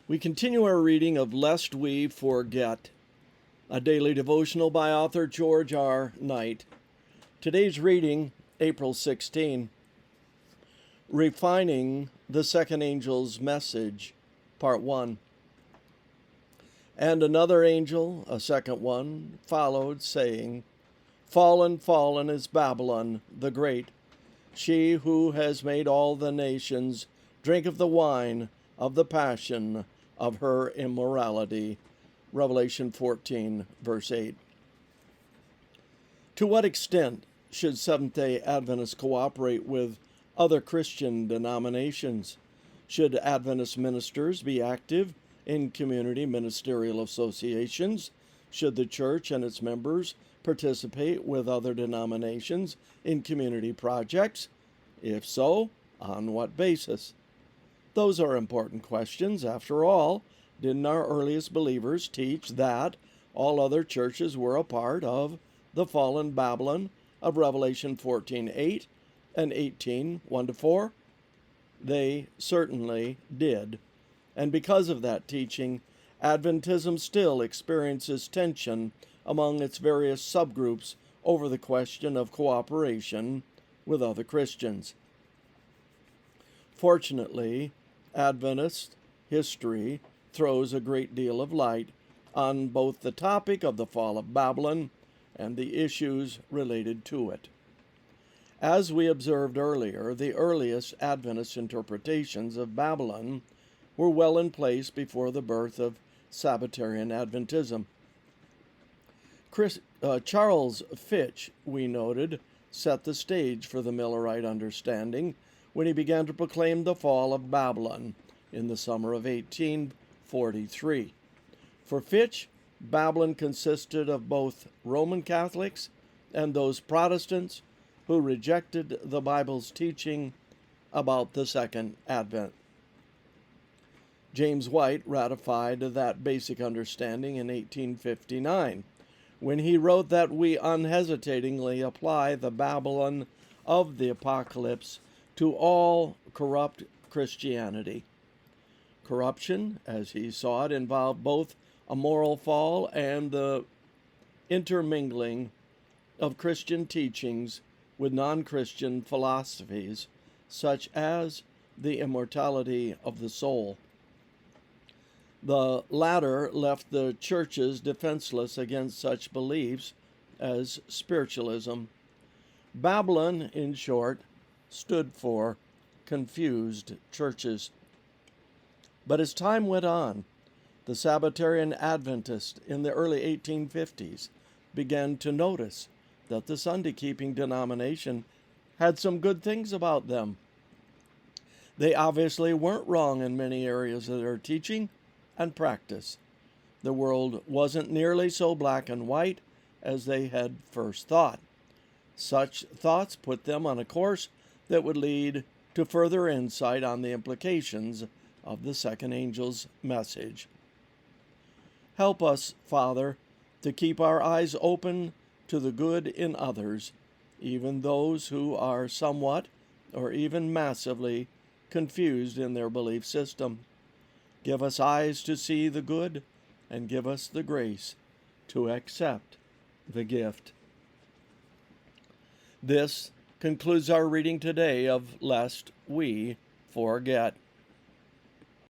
We continue our reading of Lest We Forget, a daily devotional by author George R. Knight. Today's reading, April 16, Refining the Second Angel's Message, Part 1. And another angel, a second one, followed, saying, Fallen, fallen is Babylon the Great, she who has made all the nations drink of the wine of the passion of her immorality. Revelation 14, verse 8. To what extent should Seventh-day Adventists cooperate with other Christian denominations? Should Adventist ministers be active in community ministerial associations? Should the church and its members participate with other denominations in community projects? If so, on what basis? Those are important questions. After all, didn't our earliest believers teach that all other churches were a part of the fallen Babylon of Revelation 14:8 and 18:1-4? They certainly did. And because of that teaching, Adventism still experiences tension among its various subgroups over the question of cooperation with other Christians. Fortunately, Adventist history throws a great deal of light on both the topic of the fall of Babylon and the issues related to it. As we observed earlier, the earliest Adventist interpretations of Babylon were well in place before the birth of Sabbatarian Adventism. Charles Fitch, we noted, set the stage for the Millerite understanding when he began to proclaim the fall of Babylon in the summer of 1843. For Fitch, Babylon consisted of both Roman Catholics and those Protestants who rejected the Bible's teaching about the Second Advent. James White ratified that basic understanding in 1859, when he wrote that we unhesitatingly apply the Babylon of the Apocalypse to all corrupt Christianity. Corruption, as he saw it, involved both a moral fall and the intermingling of Christian teachings with non-Christian philosophies, such as the immortality of the soul. The latter left the churches defenseless against such beliefs as spiritualism. Babylon, in short, stood for confused churches. But as time went on, the Sabbatarian Adventists in the early 1850s began to notice that the Sunday-keeping denomination had some good things about them. They obviously weren't wrong in many areas of their teaching and practice. The world wasn't nearly so black and white as they had first thought. Such thoughts put them on a course that would lead to further insight on the implications of the second angel's message. Help us, Father, to keep our eyes open to the good in others, even those who are somewhat or even massively confused in their belief system. Give us eyes to see the good, and give us the grace to accept the gift. This concludes our reading today of Lest We Forget.